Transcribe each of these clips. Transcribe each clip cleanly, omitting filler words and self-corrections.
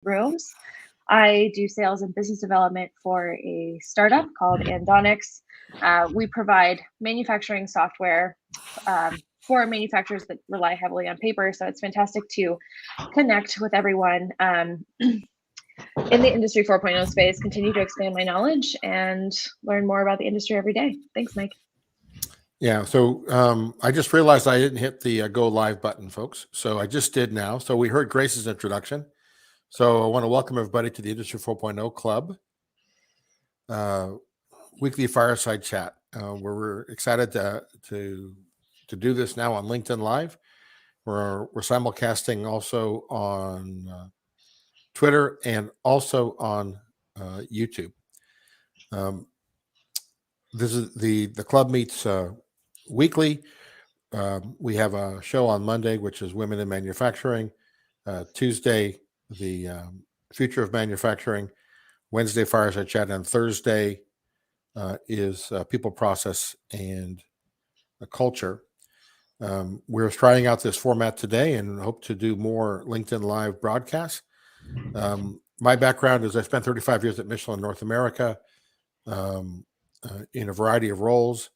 rooms. I do sales and business development for a startup called Andonics. We provide manufacturing software for manufacturers that rely heavily on paper. So it's fantastic to connect with everyone in the Industry 4.0 space, continue to expand my knowledge and learn more about the industry every day. Thanks, Mike. Yeah, so I just realized I didn't hit the go live button, folks. So I just did now. So we heard Grace's introduction. So I want to welcome everybody to the Industry 4.0 Club weekly fireside chat. Where we're excited to do this now on LinkedIn Live. We're simulcasting also on Twitter and also on YouTube. This is the club meets weekly. We have a show on Monday, which is Women in Manufacturing. Tuesday, the Future of Manufacturing. Wednesday, Fireside Chat. And Thursday is People, Process, and Culture. We're trying out this format today and hope to do more LinkedIn Live broadcasts. My background is I spent 35 years at Michelin North America in a variety of roles.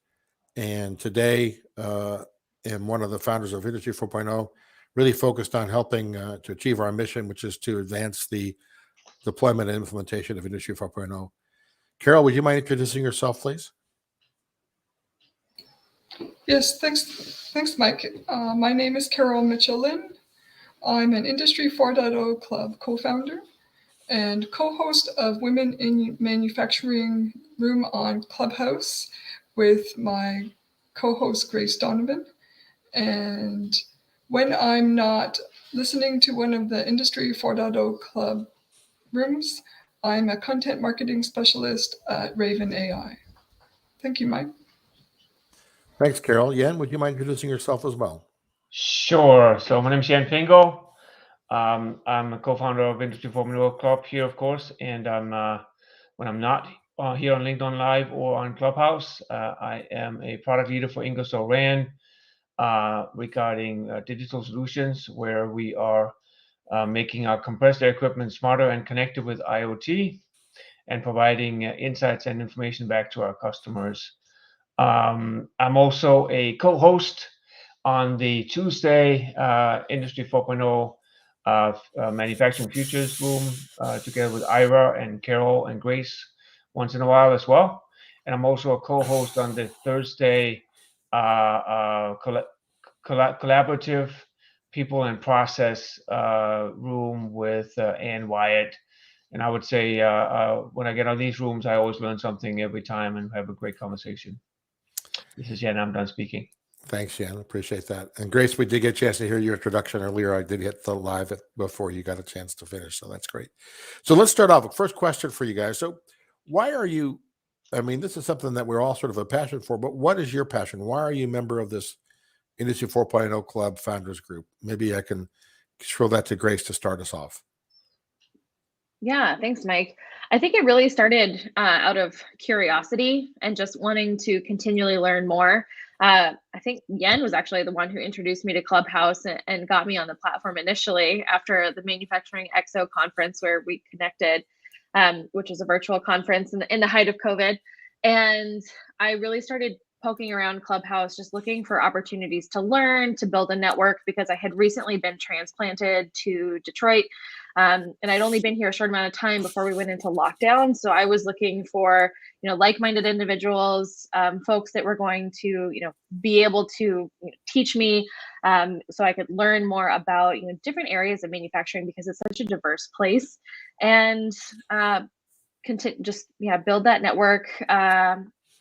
And today, am one of the founders of Industry 4.0, really focused on helping to achieve our mission, which is to advance the deployment and implementation of Industry 4.0. Carol, would you mind introducing yourself, please? Yes, thanks, Mike. My name is Carol Mitchell-Lynn. I'm an Industry 4.0 Club co-founder and co-host of Women in Manufacturing Room on Clubhouse with my co-host Grace Donovan. And when I'm not listening to one of the Industry 4.0 Club rooms, I'm a content marketing specialist at Raven AI. Thank you, Mike. Thanks, Carol. Yen, would you mind introducing yourself as well? Sure. So my name is Yen Fingo. I'm a co-founder of Industry 4.0 Club here, of course, and when I'm not here on LinkedIn Live or on Clubhouse, I am a product leader for Ingersoll Rand regarding digital solutions, where we are making our compressed air equipment smarter and connected with IoT, and providing insights and information back to our customers. I'm also a co-host on the Tuesday Industry 4.0 Manufacturing Futures Room together with Ira and Carol and Grace once in a while as well. And I'm also a co-host on the Thursday collaborative People and Process room with Ann Wyatt. And I would say when I get on these rooms, I always learn something every time and have a great conversation. This is Yen. I'm done speaking. Thanks, Yen. Appreciate that. And Grace, we did get a chance to hear your introduction earlier. I did hit the live before you got a chance to finish, so that's great. So let's start off. First question for you guys. So why are you, I mean, this is something that we're all sort of a passion for, but what is your passion? Why are you a member of this Industry 4.0 Club Founders Group? Maybe I can throw that to Grace to start us off. Yeah, thanks, Mike. I think it really started out of curiosity and just wanting to continually learn more. I think Yen was actually the one who introduced me to Clubhouse and got me on the platform initially after the Manufacturing Expo conference where we connected, which was a virtual conference in the height of COVID. And I really started poking around Clubhouse, just looking for opportunities to learn, to build a network, because I had recently been transplanted to Detroit. And I'd only been here a short amount of time before we went into lockdown. So I was looking for, like-minded individuals, folks that were going to, be able to teach me so I could learn more about, different areas of manufacturing, because it's such a diverse place, and build that network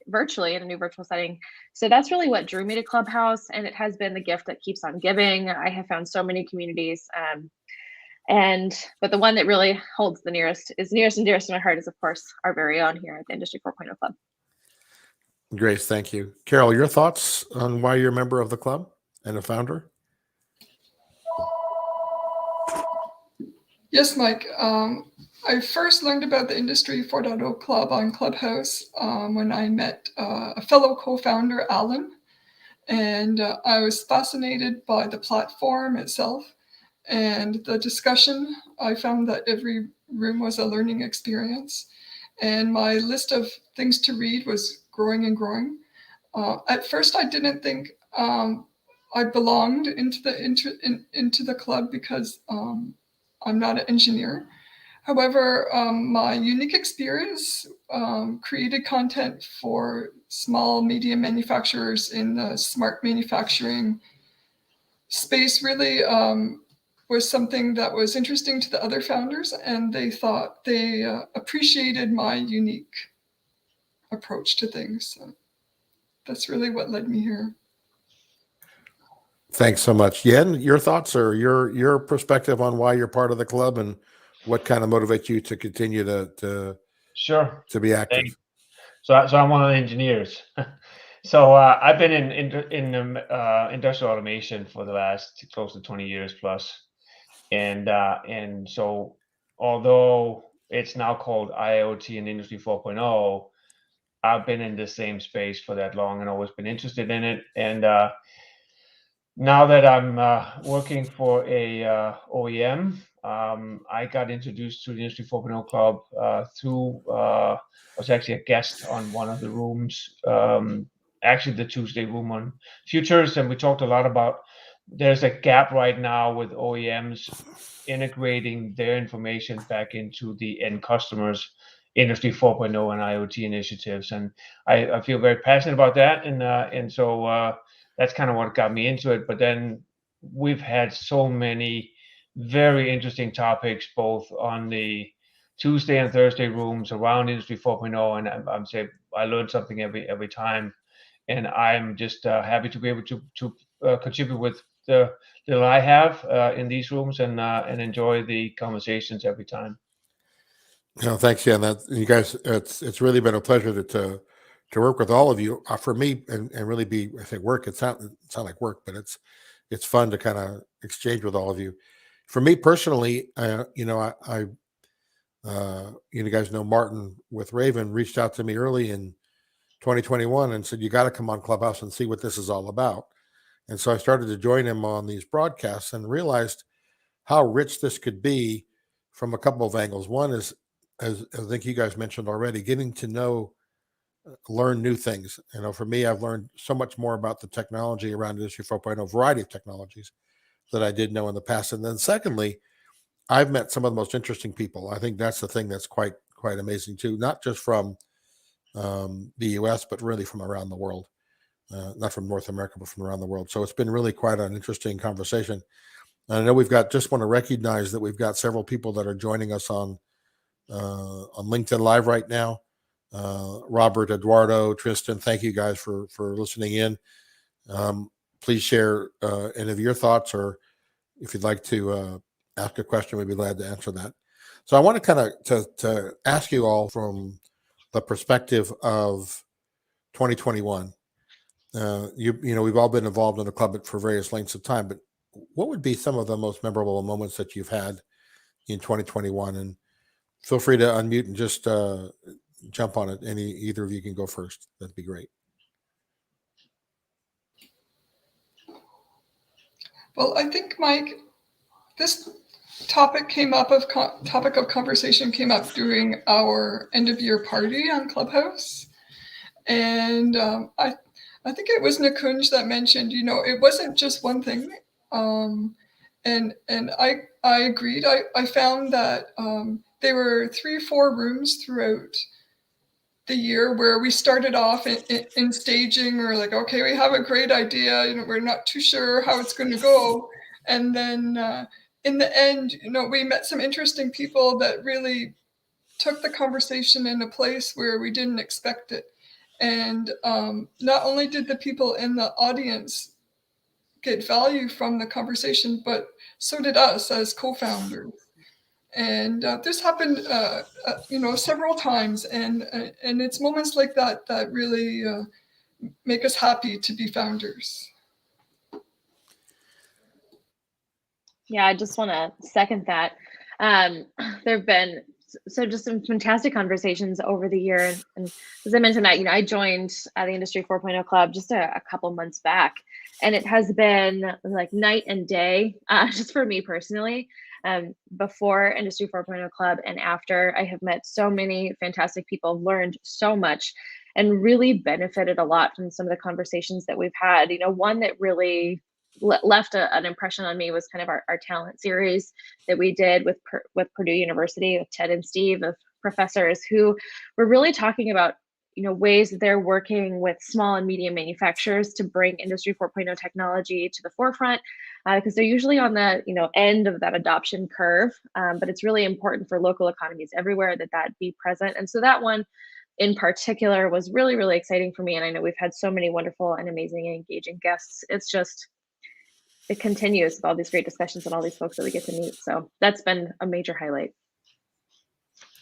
virtually in a new virtual setting. So that's really what drew me to Clubhouse, and it has been the gift that keeps on giving. I have found so many communities, but the one that really holds the nearest and dearest to my heart is, of course, our very own here at the Industry 4.0 Club. Grace, thank you. Carol, your thoughts on why you're a member of the club and a founder? Yes, Mike. I first learned about the Industry 4.0 Club on Clubhouse when I met a fellow co-founder, Alan, and I was fascinated by the platform itself And the discussion, I found that every room was a learning experience. And my list of things to read was growing and growing. At first, I didn't think I belonged into the club because I'm not an engineer. However, my unique experience created content for small, medium manufacturers in the smart manufacturing space really was something that was interesting to the other founders, and they thought they appreciated my unique approach to things. So that's really what led me here. Thanks so much. Yen, your thoughts or your perspective on why you're part of the club and what kind of motivates you to continue to Sure. be active? Thanks. So I'm one of the engineers. So I've been in industrial automation for the last close to 20 years plus, and so although it's now called IoT and Industry 4.0, I've been in the same space for that long and always been interested in it. And now that I'm working for a OEM, I got introduced to the Industry 4.0 Club through I was actually a guest on one of the rooms, actually the Tuesday room on futures, and we talked a lot about there's a gap right now with OEMs integrating their information back into the end customers' Industry 4.0 and IoT initiatives, and I feel very passionate about that, and so that's kind of what got me into it. But then we've had so many very interesting topics, both on the Tuesday and Thursday rooms around Industry 4.0, and I'm saying I learned something every time, and I'm just happy to be able to contribute with the little I have in these rooms and enjoy the conversations every time. Thanks, Yen. That you guys, it's really been a pleasure to work with all of you. For me, and really be, I think, work. It's not like work, but it's fun to kind of exchange with all of you. For me personally, you guys know Martin with Raven reached out to me early in 2021 and said, you got to come on Clubhouse and see what this is all about. And so I started to join him on these broadcasts and realized how rich this could be from a couple of angles. One is, as I think you guys mentioned already, getting to learn new things. For me, I've learned so much more about the technology around Industry 4.0, variety of technologies that I did know in the past. And then secondly, I've met some of the most interesting people. I think that's the thing that's quite amazing too, not just from the US, but really from around the world. Not from North America, but from around the world. So it's been really quite an interesting conversation. And I know just want to recognize that we've got several people that are joining us on LinkedIn Live right now. Robert, Eduardo, Tristan, thank you guys for listening in. Please share any of your thoughts, or if you'd like to ask a question, we'd be glad to answer that. So I want to kind of to ask you all from the perspective of 2021. We've all been involved in the club for various lengths of time, but what would be some of the most memorable moments that you've had in 2021? And feel free to unmute and just jump on it. Either of you can go first. That'd be great. Well, I think, Mike, this topic of conversation came up during our end of year party on Clubhouse, and I think it was Nikunj that mentioned, it wasn't just one thing, and I agreed. I found that there were 3 or 4 rooms throughout the year where we started off in staging, or like, okay, we have a great idea, we're not too sure how it's going to go, and then in the end, we met some interesting people that really took the conversation in a place where we didn't expect it. And not only did the people in the audience get value from the conversation, but so did us as co-founders. And this happened, several times. And it's moments like that that really make us happy to be founders. Yeah, I just want to second that. There have been just some fantastic conversations over the year. And as I mentioned, I joined the Industry 4.0 Club just a couple months back. And it has been like night and day, just for me personally. Before Industry 4.0 Club and after, I have met so many fantastic people, learned so much, and really benefited a lot from some of the conversations that we've had. One that really left an impression on me was kind of our talent series that we did with Purdue University, with Ted and Steve, of professors who were really talking about ways that they're working with small and medium manufacturers to bring Industry 4.0 technology to the forefront, because they're usually on the end of that adoption curve. But it's really important for local economies everywhere that be present. And so that one in particular was really, really exciting for me. And I know we've had so many wonderful and amazing and engaging guests. It continues with all these great discussions and all these folks that we get to meet. So that's been a major highlight.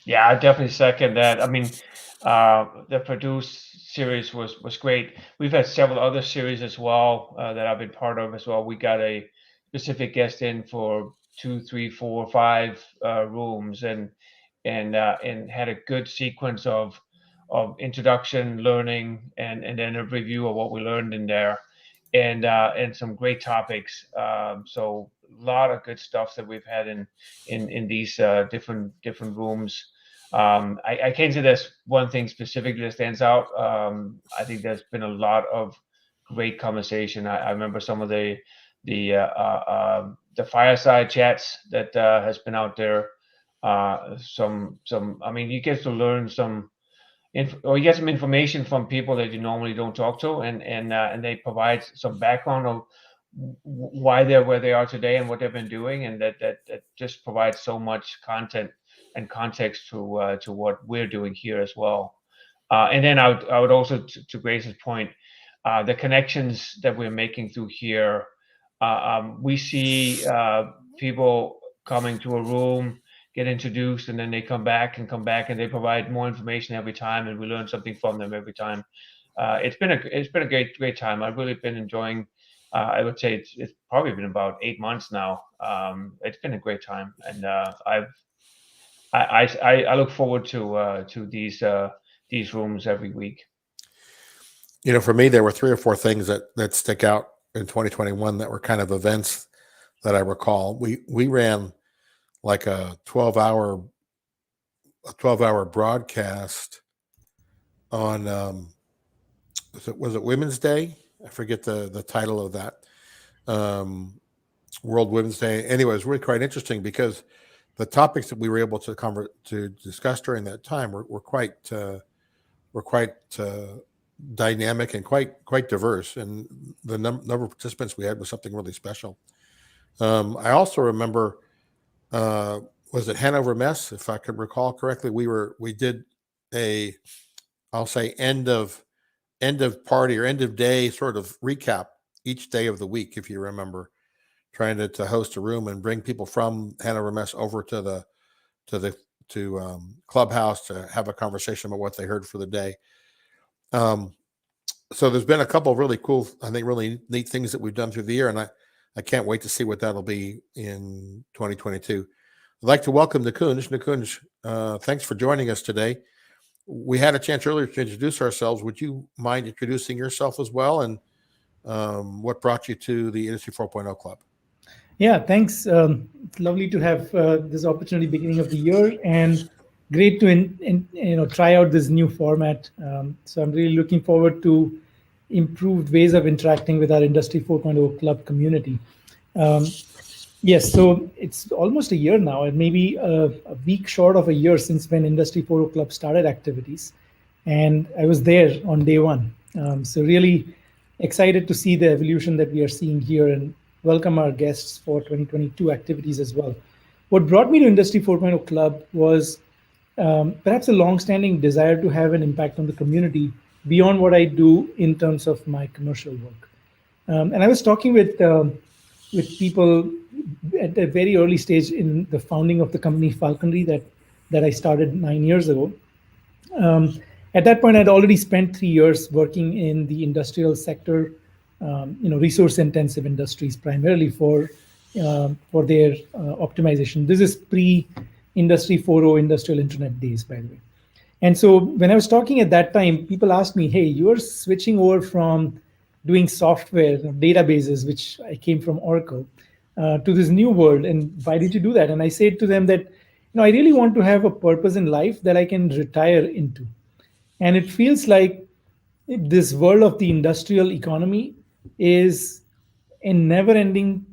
Yeah, I definitely second that. I mean, the Purdue series was great. We've had several other series as well that I've been part of as well. We got a specific guest in for 2, 3, 4, 5 rooms, and had a good sequence of introduction, learning, and then a review of what we learned in there, and some great topics. So a lot of good stuff that we've had in these different rooms. I can't say there's one thing specifically that stands out. I think there's been a lot of great conversation. I remember some of the fireside chats that has been out there. Some. I mean, you get to learn or you get some information from people that you normally don't talk to, and they provide some background of why they're where they are today and what they've been doing, and that just provides so much content and context to what we're doing here as well. And then I would also, to Grace's point, the connections that we're making through here. We see people coming to a room, get introduced, and then they come back, and they provide more information every time, and we learn something from them every time. It's been a great time. I've really been enjoying. I would say it's probably been about 8 months now. It's been a great time, and I look forward to these rooms every week. For me, there were 3 or 4 things that stick out in 2021 that were kind of events that I recall. We ran like a 12-hour broadcast on was it Women's Day? I forget the title of that. World Women's Day. Anyway, it was really quite interesting because the topics that we were able to discuss during that time were quite dynamic and quite diverse, and the number of participants we had was something really special. I also remember, was it Hanover Mess, if I could recall correctly? We did I'll say end of party or end of day sort of recap each day of the week, if you remember, trying to host a room and bring people from Hanover Mess over to Clubhouse to have a conversation about what they heard for the day. So there's been a couple of really cool, I think really neat things that we've done through the year, and I can't wait to see what that'll be in 2022. I'd like to welcome Nikunj. Nikunj, thanks for joining us today. We had a chance earlier to introduce ourselves. Would you mind introducing yourself as well, and what brought you to the Industry 4.0 Club? Yeah, thanks. It's lovely to have this opportunity beginning of the year, and great to try out this new format. So I'm really looking forward to improved ways of interacting with our Industry 4.0 Club community. Yes, so it's almost a year now, and maybe a week short of a year since when Industry 4.0 Club started activities, and I was there on day one. So really excited to see the evolution that we are seeing here, and welcome our guests for 2022 activities as well. What brought me to Industry 4.0 Club was perhaps a long-standing desire to have an impact on the community beyond what I do in terms of my commercial work. And I was talking with people at a very early stage in the founding of the company Falconry that I started 9 years ago. At that point, I'd already spent 3 years working in the industrial sector, resource-intensive industries, primarily for their optimization. This is pre-Industry 4.0 industrial internet days, by the way. And so when I was talking at that time, people asked me, hey, you're switching over from doing software, databases, which I came from Oracle, to this new world. And why did you do that? And I said to them that, I really want to have a purpose in life that I can retire into. And it feels like this world of the industrial economy is a never-ending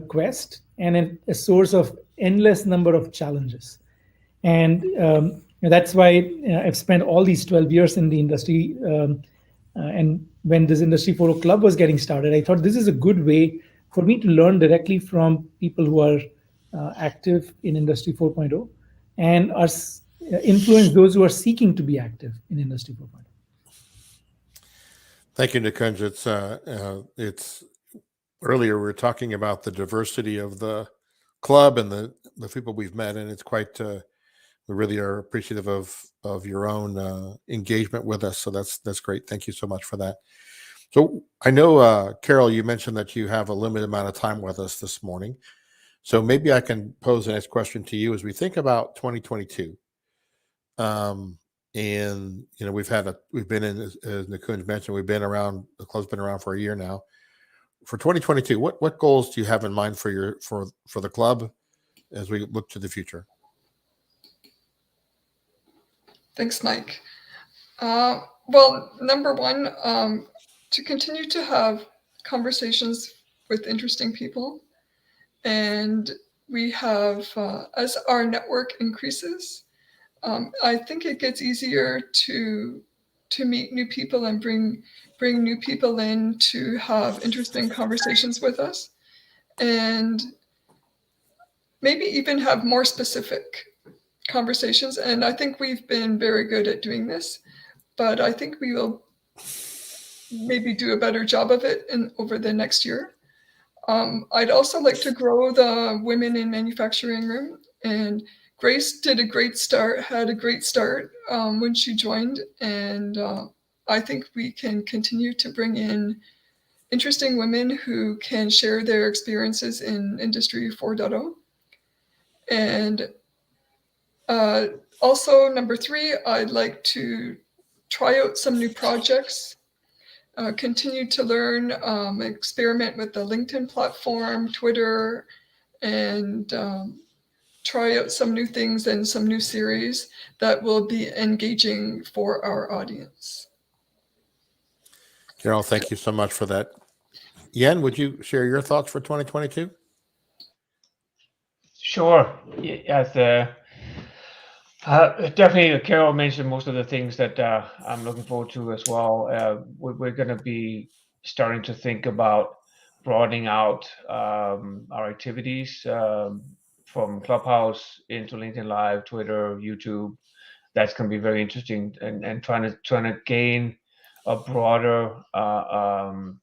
quest and a source of endless number of challenges. And that's why I've spent all these 12 years in the industry. And when this Industry 4.0 club was getting started, I thought this is a good way for me to learn directly from people who are active in Industry 4.0 and influence those who are seeking to be active in Industry 4.0. Thank you, Nikunj. It's earlier we were talking about the diversity of the club and the people we've met, and it's quite. We really are appreciative of your own engagement with us. So that's great. Thank you so much for that. So I know, Carol, you mentioned that you have a limited amount of time with us this morning. So maybe I can pose the next question to you as we think about 2022. And we've been in, as Nikunj mentioned, the club's been around for a year now. For 2022, what goals do you have in mind for the club as we look to the future? Thanks, Mike. Well, number one, to continue to have conversations with interesting people. And we have, as our network increases, I think it gets easier to meet new people and bring new people in to have interesting conversations with us, and maybe even have more specific conversations. And I think we've been very good at doing this, but I think we will maybe do a better job of it over the next year. I'd also like to grow the Women in Manufacturing room, and Grace had a great start when she joined, and I think we can continue to bring in interesting women who can share their experiences in Industry 4.0. And also, number three, I'd like to try out some new projects, continue to learn, experiment with the LinkedIn platform, Twitter, and try out some new things and some new series that will be engaging for our audience. Carol, thank you so much for that. Yen, would you share your thoughts for 2022? Sure. Yes. Definitely, Carol mentioned most of the things that I'm looking forward to as well. We're going to be starting to think about broadening out our activities from Clubhouse into LinkedIn Live, Twitter, YouTube. That's going to be very interesting, and trying to gain a broader kind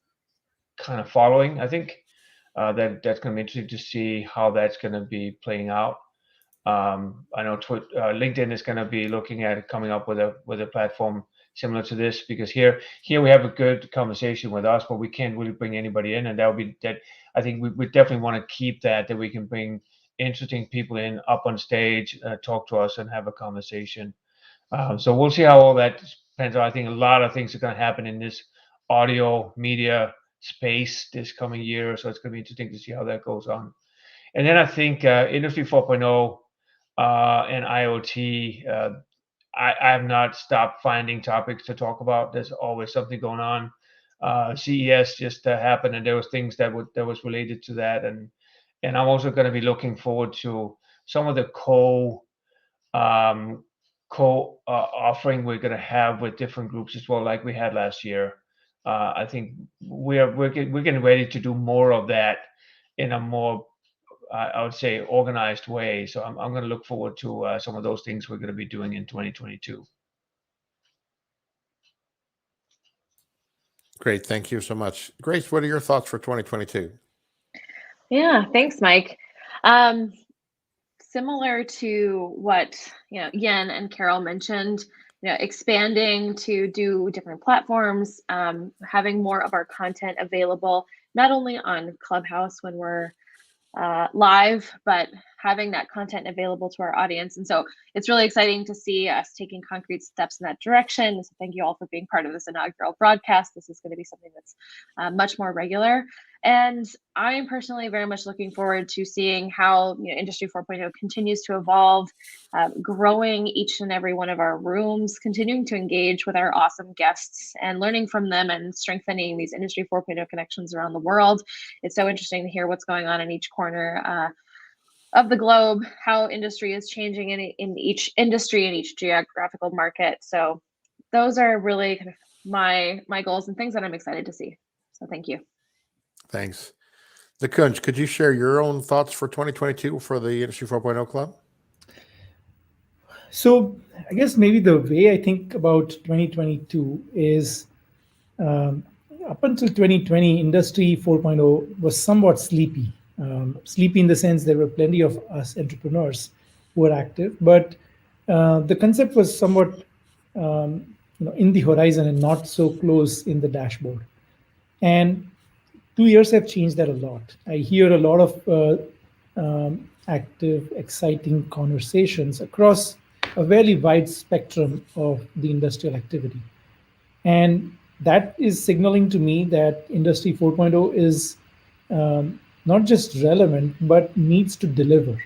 of following. I think that's going to be interesting to see how that's going to be playing out. I know LinkedIn is going to be looking at coming up with a platform similar to this, because here we have a good conversation with us, but we can't really bring anybody in, and that I think we definitely want to keep that we can bring interesting people in up on stage, talk to us, and have a conversation. So we'll see how all that depends. I think a lot of things are going to happen in this audio media space this coming year, so it's going to be interesting to see how that goes on. And then I think Industry 4.0 and IoT, I have not stopped finding topics to talk about. There's always something going on. CES just happened, and there was things that was related to that, and I'm also going to be looking forward to some of the offering we're going to have with different groups as well, like we had last year. I think we're getting ready to do more of that in a more, I would say, organized way. So I'm going to look forward to some of those things we're going to be doing in 2022. Great. Thank you so much. Grace, what are your thoughts for 2022? Yeah, thanks, Mike. Similar to what Yen and Carol mentioned, expanding to do different platforms, having more of our content available, not only on Clubhouse when we're live, but having that content available to our audience. And so it's really exciting to see us taking concrete steps in that direction. So thank you all for being part of this inaugural broadcast. This is going to be something that's much more regular. And I am personally very much looking forward to seeing how Industry 4.0 continues to evolve, growing each and every one of our rooms, continuing to engage with our awesome guests and learning from them and strengthening these Industry 4.0 connections around the world. It's so interesting to hear what's going on in each corner of the globe, how industry is changing in each industry and each geographical market. So those are really kind of my goals and things that I'm excited to see. So thank you. Thanks. The Kunj, could you share your own thoughts for 2022 for the Industry 4.0 Club? So I guess maybe the way I think about 2022 is up until 2020, Industry 4.0 was somewhat sleepy. Sleepy in the sense there were plenty of us entrepreneurs who were active, but the concept was somewhat in the horizon and not so close in the dashboard. And 2 years have changed that a lot. I hear a lot of active, exciting conversations across a very wide spectrum of the industrial activity. And that is signaling to me that Industry 4.0 is not just relevant, but needs to deliver.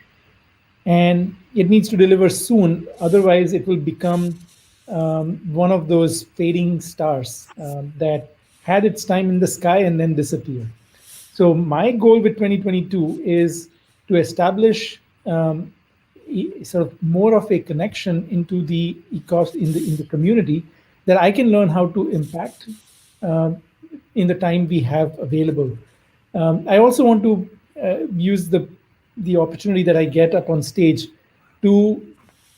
And it needs to deliver soon, otherwise it will become one of those fading stars that had its time in the sky and then disappeared. So my goal with 2022 is to establish sort of more of a connection into the in the community that I can learn how to impact in the time we have available. I also want to use the opportunity that I get up on stage to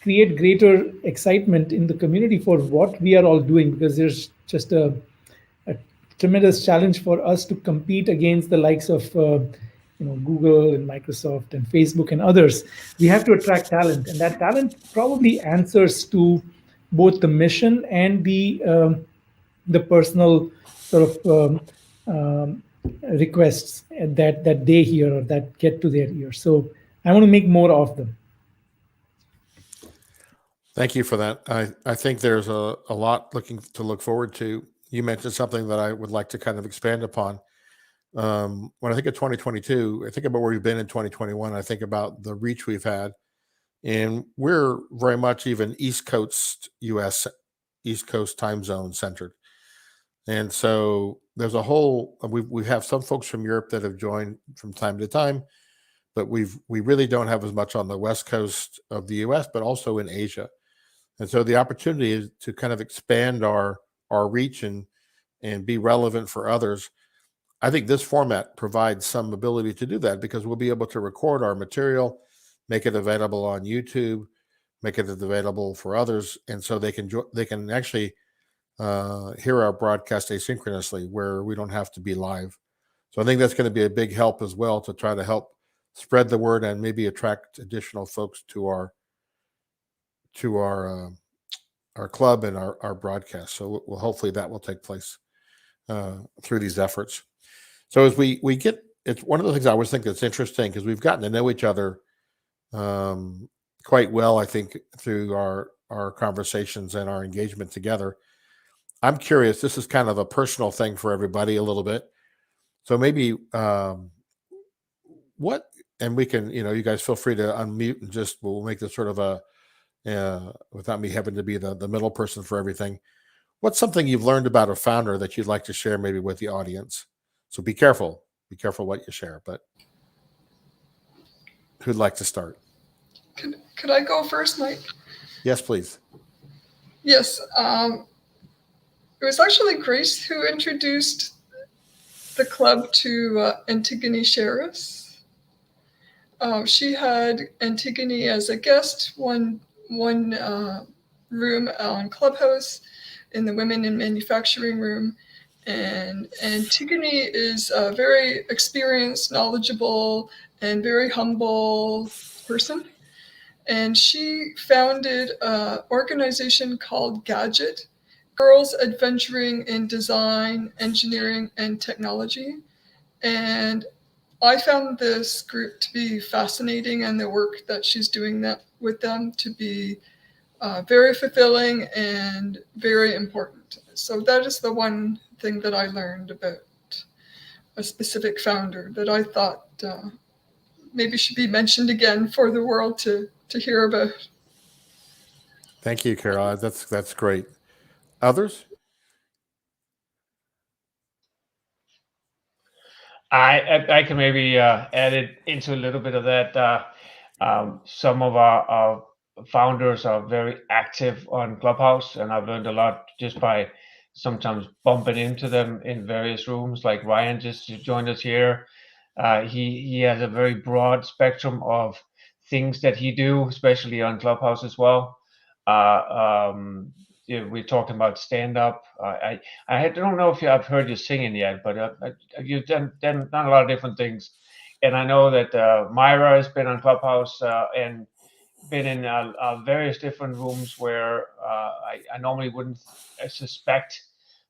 create greater excitement in the community for what we are all doing, because there's just a tremendous challenge for us to compete against the likes of Google and Microsoft and Facebook and others. We have to attract talent, and that talent probably answers to both the mission and the personal sort of requests that they hear or that get to their ears. So I want to make more of them. Thank you for that. I think there's a lot to look forward to. You mentioned something that I would like to kind of expand upon. When I think of 2022, I think about where we've been in 2021. I think about the reach we've had, and we're very much even East Coast U.S. East Coast time zone centered. And so there's a whole. We have some folks from Europe that have joined from time to time, but we really don't have as much on the West Coast of the U.S., but also in Asia. And so the opportunity is to kind of expand our reach and be relevant for others. I think this format provides some ability to do that, because we'll be able to record our material, make it available on YouTube, make it available for others, and so they can actually hear our broadcast asynchronously, where we don't have to be live. So I think that's going to be a big help as well, to try to help spread the word and maybe attract additional folks to our club and our broadcast. So hopefully that will take place through these efforts. So as we get, it's one of the things I always think that's interesting, because we've gotten to know each other quite well, I think, through our conversations and our engagement together. I'm curious, this is kind of a personal thing for everybody a little bit. So maybe what, and we can, you guys feel free to unmute and just, we'll make this sort of a, without me having to be the middle person for everything. What's something you've learned about a founder that you'd like to share maybe with the audience? So be careful what you share, but who'd like to start? Could I go first, Mike? Yes, please. Yes. It was actually Grace who introduced the club to Antigone Sherris. She had Antigone as a guest one room on Clubhouse, in the Women in Manufacturing room. And Antigone is a very experienced, knowledgeable, and very humble person. And she founded an organization called Gadget, Girls Adventuring in Design, Engineering, and Technology. And I found this group to be fascinating, and the work that she's doing that with them to be very fulfilling and very important. So that is the one thing that I learned about a specific founder that I thought maybe should be mentioned again for the world to hear about. Thank you, Carol. That's great. Others? I can maybe add it into a little bit of that. Some of our founders are very active on Clubhouse, and I've learned a lot just by sometimes bumping into them in various rooms. Like Ryan just joined us here. He has a very broad spectrum of things that he do, especially on Clubhouse as well. We're talking about stand up. I don't know if I've heard you singing yet, but you've done a lot of different things. And I know that Myra has been on Clubhouse and been in various different rooms where I normally wouldn't suspect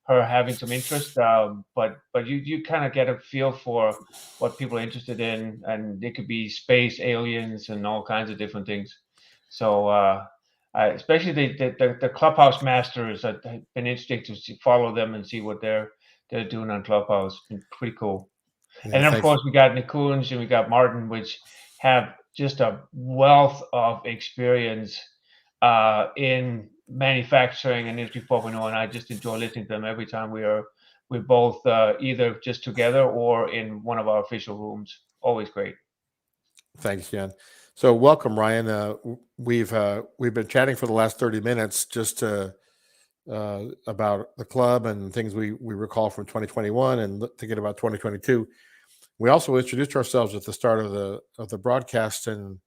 her having some interest, but you kind of get a feel for what people are interested in, and it could be space, aliens, and all kinds of different things. So especially the Clubhouse masters, have been interesting to follow them and see what they're doing on Clubhouse. Been pretty cool. Yeah, And then, of thanks. course, we got Nikunj and we got Martin, which have just a wealth of experience in manufacturing and Industry 4.0, and I just enjoy listening to them every time we're both either just together or in one of our official rooms. Always great. Thanks, Jen. So welcome, Ryan. We've been chatting for the last 30 minutes just about the club and things we recall from 2021 and thinking about 2022. We also introduced ourselves at the start of the broadcast, and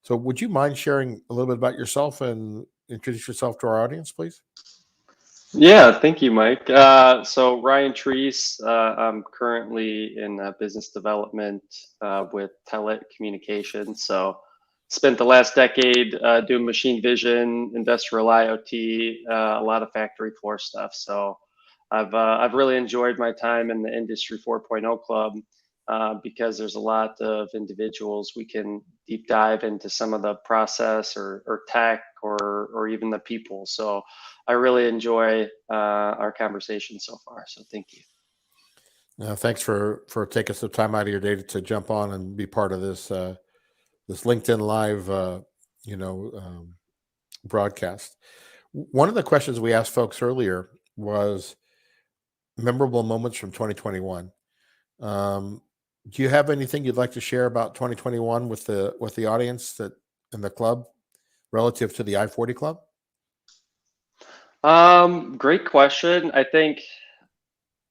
so would you mind sharing a little bit about yourself and introduce yourself to our audience, please? Yeah, thank you, Mike. So Ryan Treese, I'm currently in business development with telecommunications. So spent the last decade doing machine vision, industrial IoT, a lot of factory floor stuff. So I've really enjoyed my time in the Industry 4.0 club because there's a lot of individuals we can deep dive into some of the process or tech or even the people. So I really enjoy our conversation so far. So thank you. Thanks for taking some time out of your day to jump on and be part of this this LinkedIn Live broadcast. One of the questions we asked folks earlier was memorable moments from 2021. Do you have anything you'd like to share about 2021 with the audience that in the club relative to the I-40 Club? Great question. I think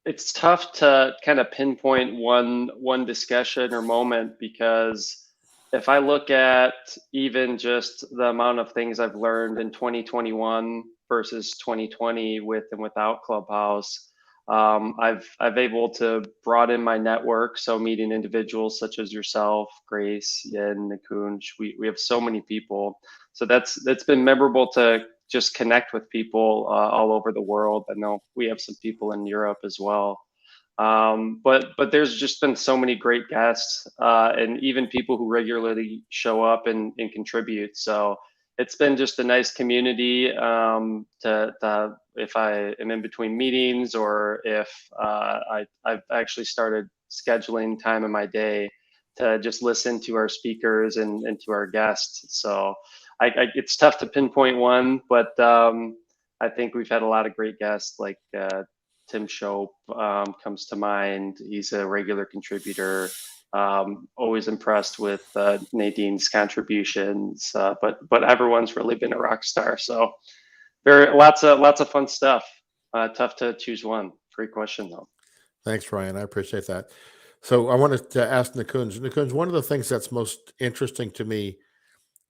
it's tough to kind of pinpoint one discussion or moment, because if I look at even just the amount of things I've learned in 2021 versus 2020 with and without Clubhouse, I've able to broaden my network. So meeting individuals such as yourself, Grace, Yen, Nikunj, we have so many people. So that's been memorable to just connect with people all over the world. I know we have some people in Europe as well. But there's just been so many great guests and even people who regularly show up and contribute. So it's been just a nice community to if I am in between meetings or if I've actually started scheduling time in my day to just listen to our speakers and to our guests. So it's tough to pinpoint one, but I think we've had a lot of great guests like Tim Shope comes to mind. He's a regular contributor. Always impressed with Nadine's contributions, but everyone's really been a rock star. So lots of fun stuff. Tough to choose one. Great question though. Thanks, Ryan. I appreciate that. So I wanted to ask Nikunj. Nikunj, one of the things that's most interesting to me,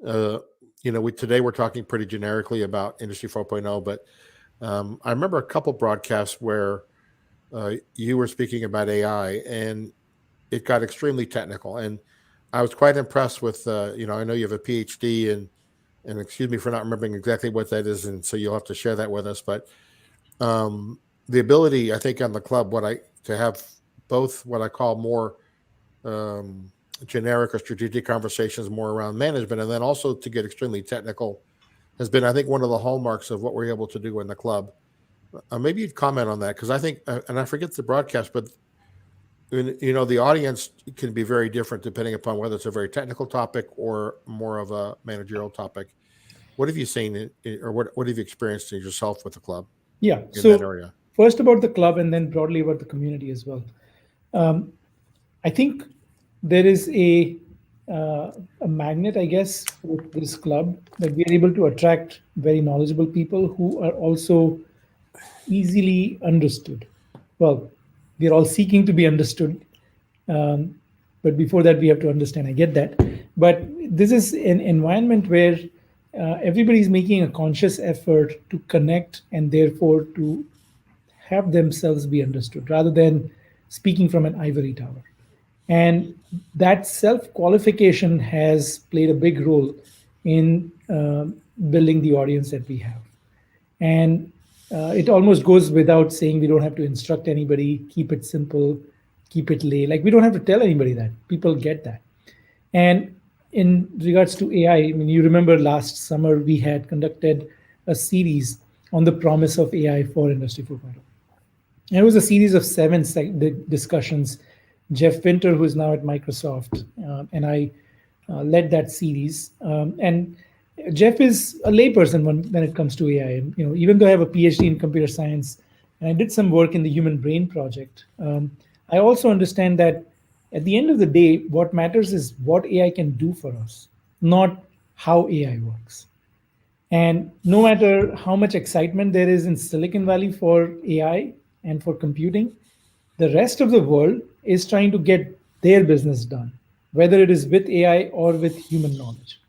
today we're talking pretty generically about Industry 4.0, but I remember a couple broadcasts where you were speaking about AI and it got extremely technical. And I was quite impressed with, I know you have a PhD and excuse me for not remembering exactly what that is. And so you'll have to share that with us. But the ability, I think, on the club, to have both what I call more generic or strategic conversations more around management, and then also to get extremely technical has been, I think, one of the hallmarks of what we're able to do in the club. Maybe you'd comment on that, because I think, and I forget the broadcast, but the audience can be very different depending upon whether it's a very technical topic or more of a managerial topic. What have you seen, or what have you experienced yourself with the club? Yeah. In that area? First about the club, and then broadly about the community as well. I think there is a magnet, I guess, with this club, that we are able to attract very knowledgeable people who are also easily understood. Well, we are all seeking to be understood, but before that, we have to understand. I get that, but this is an environment where everybody is making a conscious effort to connect and therefore to have themselves be understood rather than speaking from an ivory tower. And that self-qualification has played a big role in building the audience that we have. And it almost goes without saying, we don't have to instruct anybody, keep it simple, keep it lay. Like, we don't have to tell anybody that. People get that. And in regards to AI, I mean, you remember last summer we had conducted a series on the promise of AI for Industry 4.0. And it was a series of 7 discussions. Jeff Winter, who is now at Microsoft, and I led that series. And Jeff is a layperson when it comes to AI. And, even though I have a PhD in computer science and I did some work in the Human Brain Project, I also understand that at the end of the day, what matters is what AI can do for us, not how AI works. And no matter how much excitement there is in Silicon Valley for AI and for computing, the rest of the world is trying to get their business done, whether it is with AI or with human knowledge.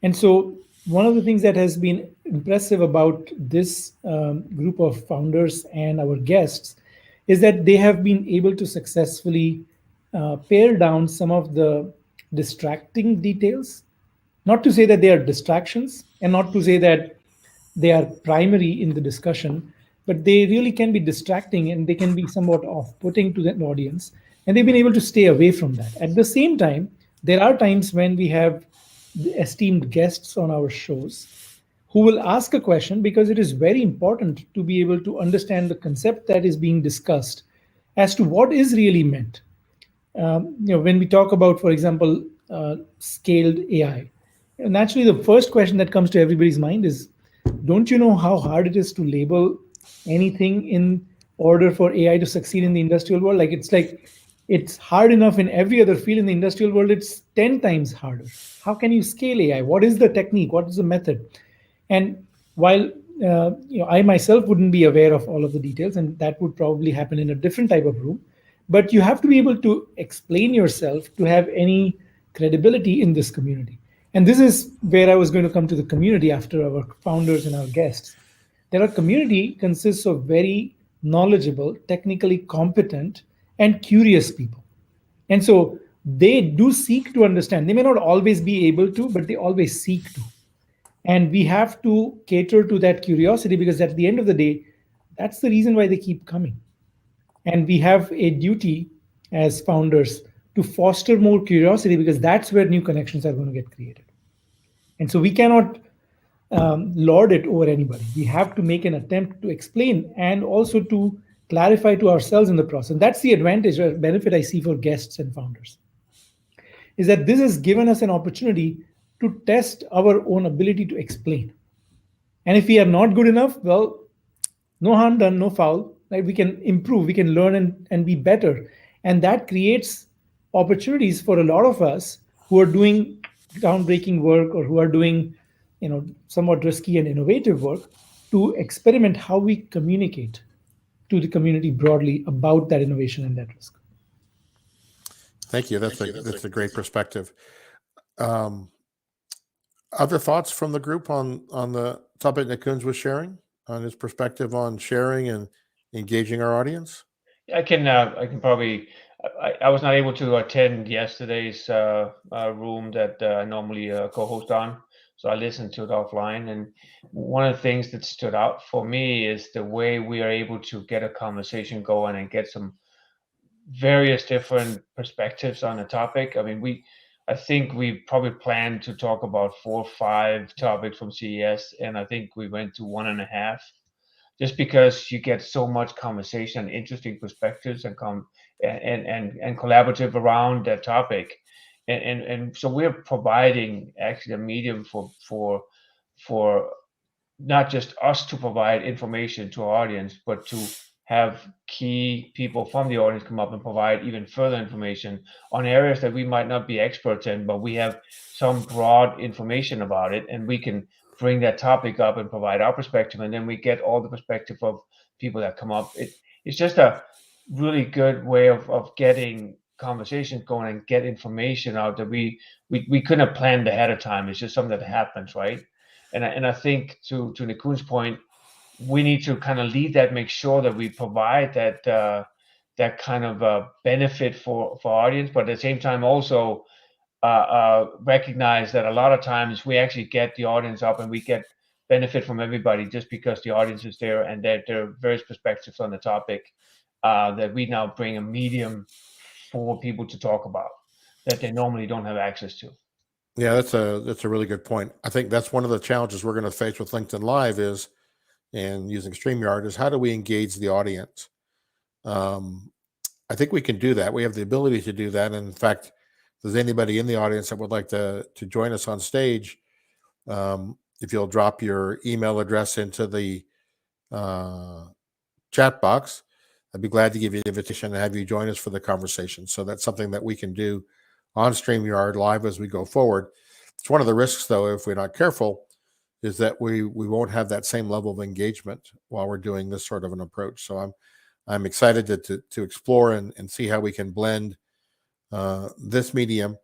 And so one of the things that has been impressive about this group of founders and our guests is that they have been able to successfully pare down some of the distracting details. Not to say that they are distractions, and not to say that they are primary in the discussion, but they really can be distracting and they can be somewhat off-putting to the audience. And they've been able to stay away from that. At the same time, there are times when we have esteemed guests on our shows who will ask a question, because it is very important to be able to understand the concept that is being discussed as to what is really meant. When we talk about, for example, scaled AI, naturally the first question that comes to everybody's mind is, don't you know how hard it is to label anything in order for AI to succeed in the industrial world? It's hard enough in every other field. In the industrial world, it's 10 times harder. How can you scale AI? What is the technique? What is the method? And while I myself wouldn't be aware of all of the details, and that would probably happen in a different type of room, but you have to be able to explain yourself to have any credibility in this community. And this is where I was going to come to the community after our founders and our guests. Our community consists of very knowledgeable, technically competent, and curious people. And so they do seek to understand. They may not always be able to, but they always seek to. And we have to cater to that curiosity, because at the end of the day, that's the reason why they keep coming. And we have a duty as founders to foster more curiosity, because that's where new connections are going to get created. And so we cannot lord it over anybody. We have to make an attempt to explain and also to clarify to ourselves in the process. And that's the advantage or benefit I see for guests and founders, is that this has given us an opportunity to test our own ability to explain. And if we are not good enough, well, no harm done, no foul. Right? We can improve, we can learn and be better. And that creates opportunities for a lot of us who are doing groundbreaking work, or who are doing somewhat risky and innovative work, to experiment how we communicate to the community broadly about that innovation and that risk. Thank you. That's a great perspective. Other thoughts from the group on the topic that Kunz was sharing, on his perspective on sharing and engaging our audience? I can probably. I was not able to attend yesterday's room that I normally co-host on, so I listened to it offline. And one of the things that stood out for me is the way we are able to get a conversation going and get some various different perspectives on a topic. I mean, I think we probably planned to talk about 4 or 5 topics from CES, and I think we went to 1.5, just because you get so much conversation, interesting perspectives, and collaborative around that topic, and so we're providing actually a medium for not just us to provide information to our audience, but to have key people from the audience come up and provide even further information on areas that we might not be experts in, but we have some broad information about it, and we can bring that topic up and provide our perspective, and then we get all the perspective of people that come up. It's just a really good way of getting conversations going and get information out that we couldn't have planned ahead of time. It's just something that happens, right? And I think to Nikun's point, we need to kind of lead that, make sure that we provide that kind of benefit for audience, but at the same time also recognize that a lot of times we actually get the audience up and we get benefit from everybody just because the audience is there and that there are various perspectives on the topic, that we now bring a medium for people to talk about that they normally don't have access to. Yeah, that's a really good point. I think that's one of the challenges we're going to face with LinkedIn Live and using StreamYard is how do we engage the audience? I think we can do that. We have the ability to do that. And in fact, if there's anybody in the audience that would like to join us on stage, if you'll drop your email address into the chat box, I'd be glad to give you the invitation and have you join us for the conversation. So that's something that we can do on StreamYard live as we go forward. It's one of the risks, though, if we're not careful, is that we won't have that same level of engagement while we're doing this sort of an approach. So I'm excited to explore and see how we can blend this medium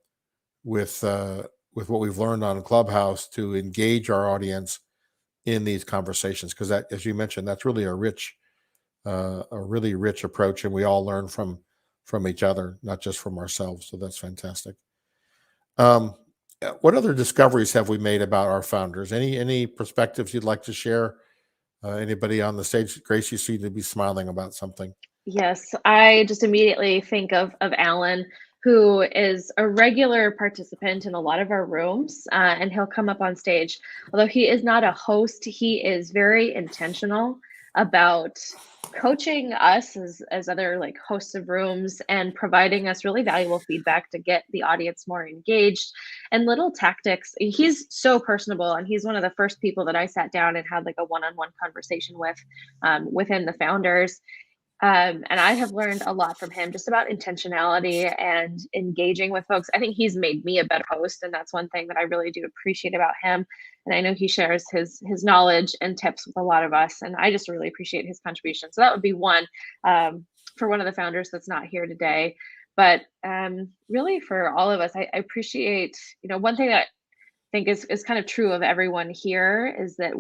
with what we've learned on Clubhouse to engage our audience in these conversations, because that, as you mentioned, that's really a really rich approach, and we all learn from each other, not just from ourselves. So that's fantastic. What other discoveries have we made about our founders? Any perspectives you'd like to share? Anybody on the stage? Grace, you seem to be smiling about something. Yes, I just immediately think of Alan, who is a regular participant in a lot of our rooms, and he'll come up on stage. Although he is not a host, he is very intentional about coaching us as other like hosts of rooms and providing us really valuable feedback to get the audience more engaged and little tactics. He's so personable, and he's one of the first people that I sat down and had like a one-on-one conversation with within the founders. And I have learned a lot from him just about intentionality and engaging with folks. I think he's made me a better host, and that's one thing that I really do appreciate about him. And I know he shares his knowledge and tips with a lot of us, and I just really appreciate his contribution. So that would be one for one of the founders that's not here today. But really for all of us, I appreciate, one thing that I think is kind of true of everyone here is that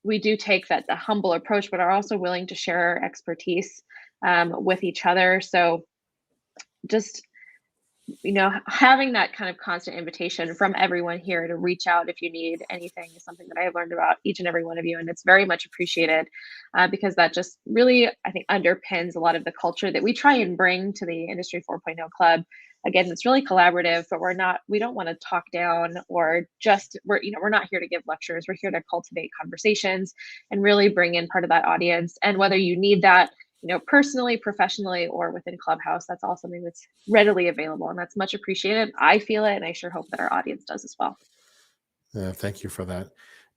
we do take the humble approach, but are also willing to share our expertise with each other. So just, having that kind of constant invitation from everyone here to reach out if you need anything is something that I have learned about each and every one of you. And it's very much appreciated because that just really, I think, underpins a lot of the culture that we try and bring to the Industry 4.0 Club. Again, it's really collaborative, but we don't want to talk down or we're not here to give lectures. We're here to cultivate conversations and really bring in part of that audience. And whether you need that, personally, professionally, or within Clubhouse, that's all something that's readily available, and that's much appreciated. I feel it, and I sure hope that our audience does as well. Thank you for that.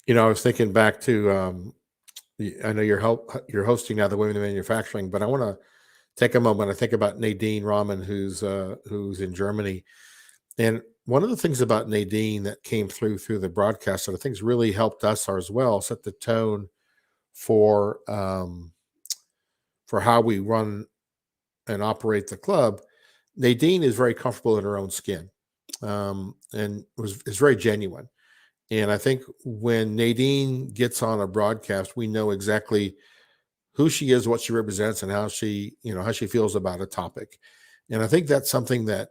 I was thinking back to, I know you're hosting now the Women in Manufacturing, but I want to take a moment. I think about Nadine Rahman, who's in Germany, and one of the things about Nadine that came through the broadcast that I think has really helped us as well, set the tone for how we run and operate the club. Nadine is very comfortable in her own skin, and is very genuine. And I think when Nadine gets on a broadcast, we know exactly who she is, what she represents, and how she feels about a topic. And I think that's something that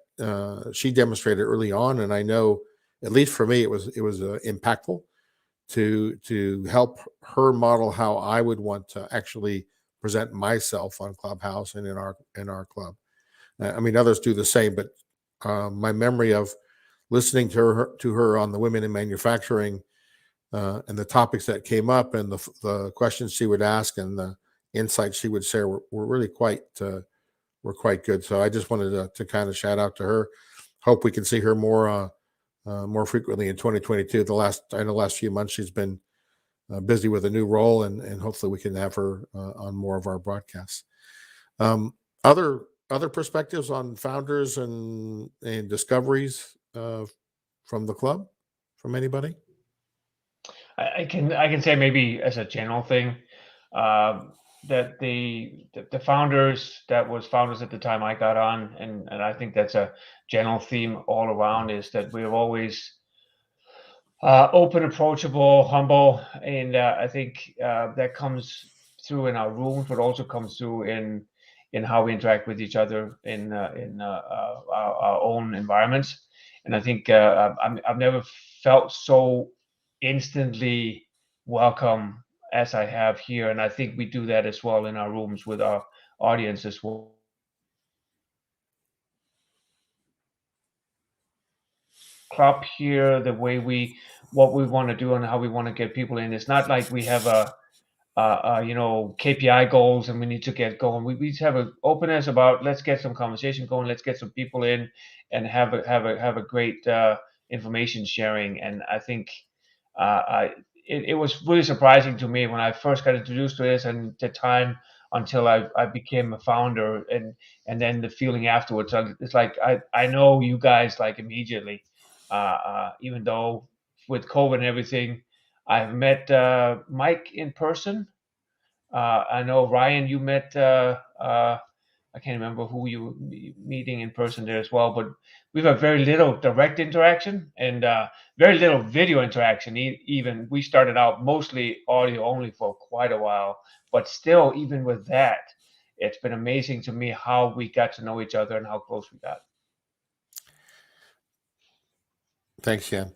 she demonstrated early on. And I know, at least for me, it was impactful to help her model how I would want to actually present myself on Clubhouse and in our club. I mean, others do the same, but my memory of listening to her on the women in manufacturing and the topics that came up and the questions she would ask and the insights she would share were really quite good. So I just wanted to kind of shout out to her. Hope we can see her more frequently in 2022. The last few months she's been busy with a new role, and hopefully we can have her on more of our broadcasts. Other perspectives on founders and discoveries from the club, from anybody? I can say maybe as a general thing that the founders that was founders at the time I got on, and I think that's a general theme all around, is that we're always open, approachable, humble, and I think that comes through in our rooms, but also comes through in how we interact with each other in our own environments. And I think I've never felt so instantly welcome as I have here, and I think we do that as well in our rooms with our audience as well. Club here, the way what we want to do and how we want to get people in. It's not like we have a KPI goals and we need to get going. We just have an openness about, let's get some conversation going, let's get some people in and have a great information sharing. And I think it was really surprising to me when I first got introduced to this, and the time until I became a founder, and then the feeling afterwards. It's like I know you guys like immediately, even though with COVID and everything. I've met Mike in person. I know Ryan, you met. I can't remember who you were meeting in person there as well, but we've had very little direct interaction and very little video interaction. Even we started out mostly audio only for quite a while, but still, even with that, it's been amazing to me how we got to know each other and how close we got. Thanks, Jan.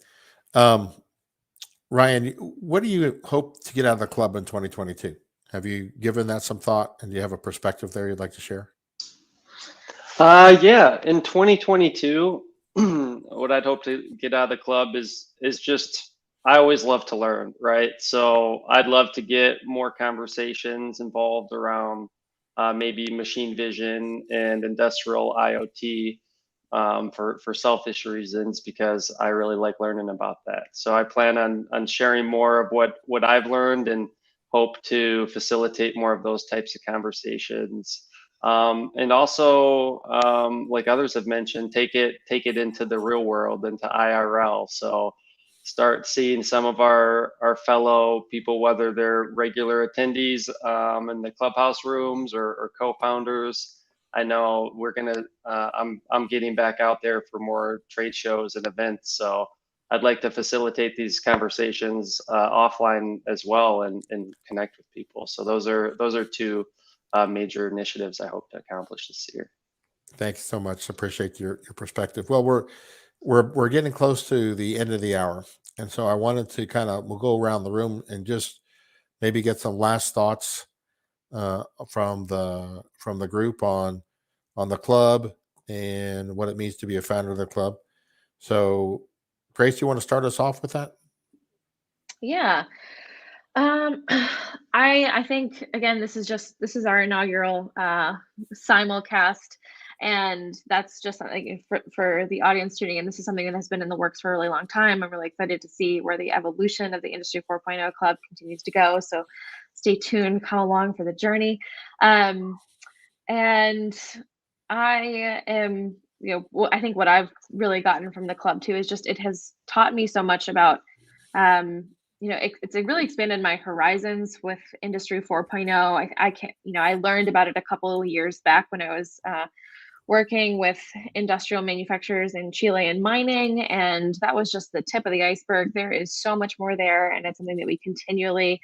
Ryan, what do you hope to get out of the club in 2022? Have you given that some thought, and do you have a perspective there you'd like to share? Yeah, in 2022, what I'd hope to get out of the club is just, I always love to learn, right? So I'd love to get more conversations involved around maybe machine vision and industrial IoT for selfish reasons, because I really like learning about that. So I plan on sharing more of what I've learned and hope to facilitate more of those types of conversations. And also, like others have mentioned, take it into the real world, into IRL. So start seeing some of our fellow people, whether they're regular attendees in the clubhouse rooms or co-founders. I know we're gonna. I'm getting back out there for more trade shows and events. So I'd like to facilitate these conversations offline as well and connect with people. So those are two major initiatives I hope to accomplish this year. Thanks so much. Appreciate your perspective. Well, we're getting close to the end of the hour, and so I wanted to we'll go around the room and just maybe get some last thoughts from the group on the club and what it means to be a founder of the club. So, Grace, you want to start us off with that? Yeah. I think, again, this is our inaugural simulcast, and that's just something for the audience tuning in. This is something that has been in the works for a really long time. I'm really excited to see where the evolution of the Industry 4.0 Club continues to go. So stay tuned, come along for the journey. And I am, I think what I've really gotten from the club too is just, it has taught me so much about, it's really expanded my horizons with Industry 4.0. I can't, I learned about it a couple of years back when I was working with industrial manufacturers in Chile and mining, and that was just the tip of the iceberg. There is so much more there, and it's something that we continually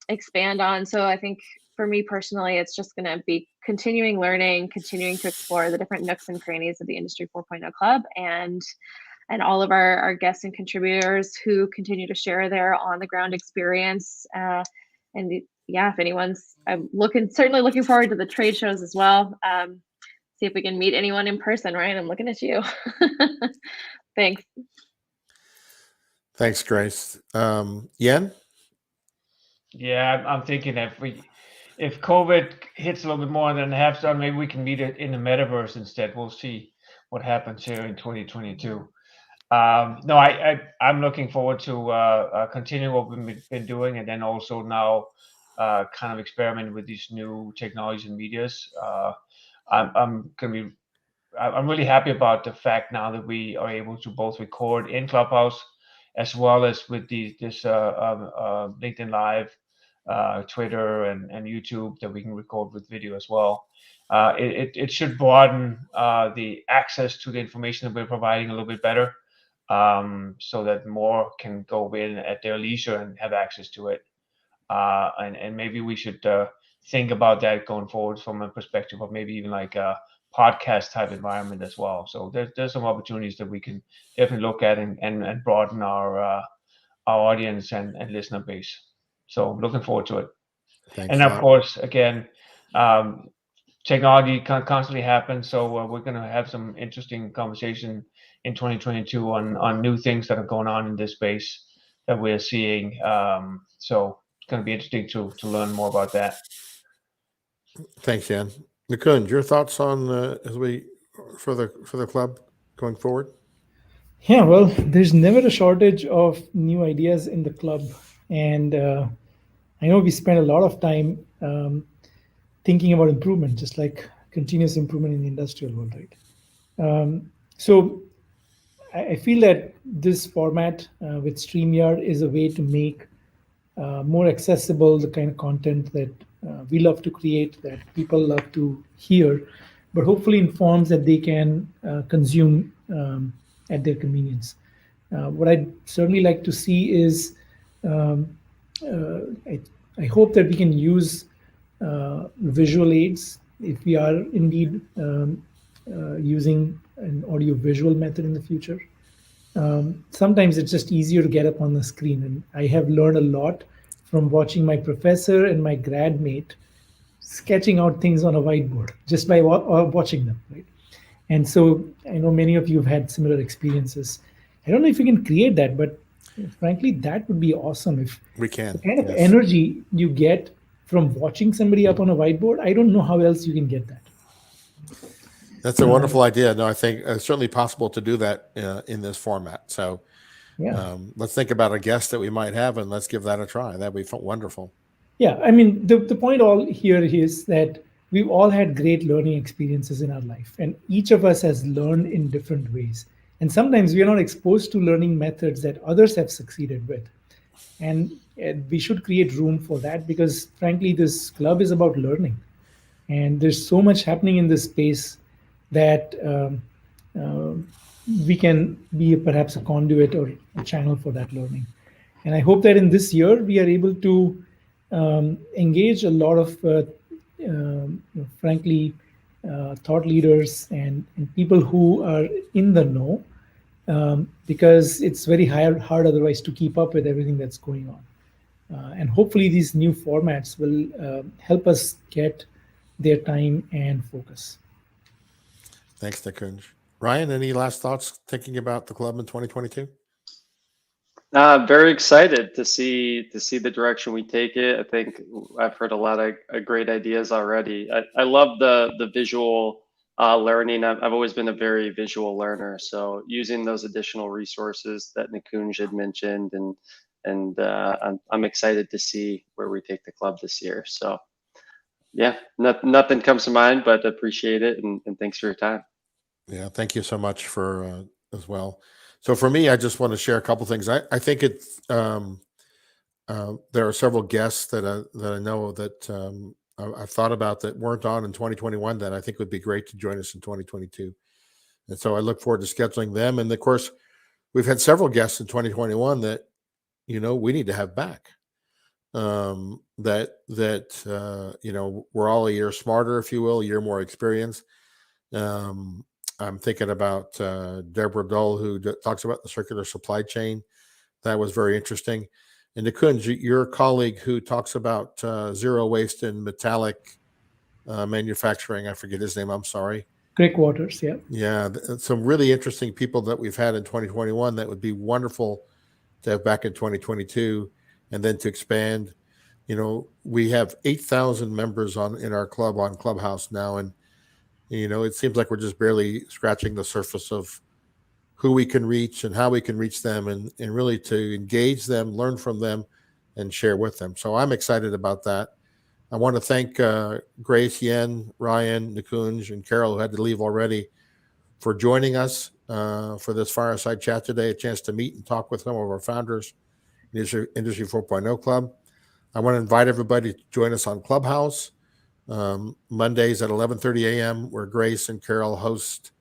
expand on. So I think for me personally, it's just going to be continuing learning, continuing to explore the different nooks and crannies of the Industry 4.0 Club, and all of our guests and contributors who continue to share their on-the-ground experience And yeah, if anyone's, I'm certainly looking forward to the trade shows as well. See if we can meet anyone in person. Ryan, I'm looking at you. Thanks. Thanks, Grace. Yen? Yeah, I'm thinking if COVID hits a little bit more than it has done, maybe we can meet it in the metaverse instead. We'll see what happens here in 2022. No, I'm looking forward to continue what we've been doing, and then also now kind of experiment with these new technologies and medias. I'm really happy about the fact now that we are able to both record in Clubhouse as well as with this LinkedIn Live, Twitter, and YouTube, that we can record with video as well. It should broaden the access to the information that we're providing a little bit better, so that more can go in at their leisure and have access to it. And maybe we should think about that going forward from a perspective of maybe even like a podcast type environment as well. So there's some opportunities that we can definitely look at and broaden our audience and listener base. So looking forward to it. Thanks And a of lot. course, again, technology constantly happens, so we're going to have some interesting conversation in 2022 on new things that are going on in this space that we're seeing. So it's going to be interesting to learn more about that. Thanks, Yen. Nikunj, your thoughts on as we for the club going forward? Yeah, well, there's never a shortage of new ideas in the club, and I know we spend a lot of time thinking about improvement, just like continuous improvement in the industrial world, right? So I feel that this format with StreamYard is a way to make more accessible the kind of content that we love to create, that people love to hear, but hopefully in forms that they can consume at their convenience. What I'd certainly like to see is I hope that we can use visual aids if we are indeed using an audio visual method in the future. Sometimes it's just easier to get up on the screen, and I have learned a lot from watching my professor and my grad mate sketching out things on a whiteboard just by watching them, right? And so I know many of you have had similar experiences. I don't know if you can create that, but frankly, that would be awesome. If We can. the kind of Yes. energy you get from watching somebody up on a whiteboard, I don't know how else you can get that. That's a wonderful idea. No, I think it's certainly possible to do that in this format. So Yeah. let's think about a guest that we might have, and let's give that a try. That'd be wonderful. Yeah, I mean, the point all here is that we've all had great learning experiences in our life, and each of us has learned in different ways. And sometimes we are not exposed to learning methods that others have succeeded with. And we should create room for that, because frankly, this club is about learning. And there's so much happening in this space that we can be perhaps a conduit or a channel for that learning. And I hope that in this year, we are able to engage a lot of, frankly, thought leaders and people who are in the know, because it's very hard otherwise to keep up with everything that's going on. And hopefully these new formats will help us get their time and focus. Thanks, Nikunj. Ryan, any last thoughts thinking about the club in 2022? Very excited to see the direction we take it. I think I've heard a lot of great ideas already. I love the visual learning. I've always been a very visual learner, so using those additional resources that Nikunj had mentioned, and I'm excited to see where we take the club this year. So yeah, nothing comes to mind, but appreciate it, and thanks for your time. Yeah, thank you so much for as well. So for me, I just want to share a couple things. I think it's there are several guests that I know that I've thought about that weren't on in 2021 that I think would be great to join us in 2022. And so I look forward to scheduling them. And of course, we've had several guests in 2021 that we need to have back. That we're all a year smarter, if you will, a year more experienced. I'm thinking about Deborah Dull, who talks about the circular supply chain. That was very interesting. And Nikunj, your colleague who talks about zero waste in metallic manufacturing, I forget his name, I'm sorry. Greg Waters, yeah. Yeah, some really interesting people that we've had in 2021 that would be wonderful to have back in 2022, and then to expand. You know, we have 8,000 members in our club on Clubhouse now, and you know, it seems like we're just barely scratching the surface of who we can reach and how we can reach them, and really to engage them, learn from them, and share with them. So I'm excited about that. I want to thank Grace, Yen, Ryan, Nikunj, and Carol, who had to leave already, for joining us for this Fireside Chat today, a chance to meet and talk with some of our founders in the Industry 4.0 Club. I want to invite everybody to join us on Clubhouse Mondays at 11:30 a.m., where Grace and Carol host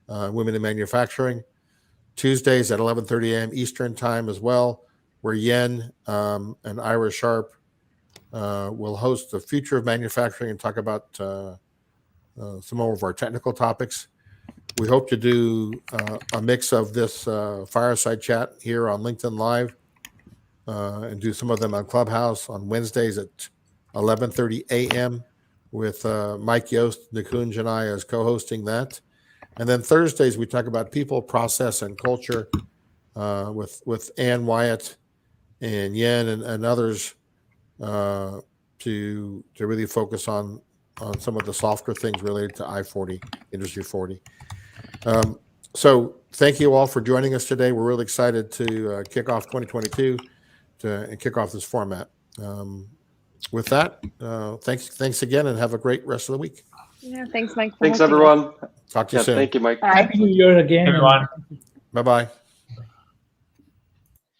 Women in Manufacturing. Tuesdays at 11:30 a.m. Eastern Time as well, where Yen and Ira Sharp will host the future of manufacturing and talk about some more of our technical topics. We hope to do a mix of this Fireside Chat here on LinkedIn Live and do some of them on Clubhouse on Wednesdays at 11:30 a.m. with Mike Yost, Nikunj, and I as co-hosting that. And then Thursdays, we talk about people, process, and culture with Ann Wyatt and Yen and others to really focus on some of the softer things related to I-40, Industry 40. So thank you all for joining us today. We're really excited to kick off 2022 and kick off this format. With that, thanks again, and have a great rest of the week. Yeah, thanks, Mike. Thanks, everyone. Talk to you soon. Thank you, Mike. Bye. Happy New Year again. Everyone. Bye-bye.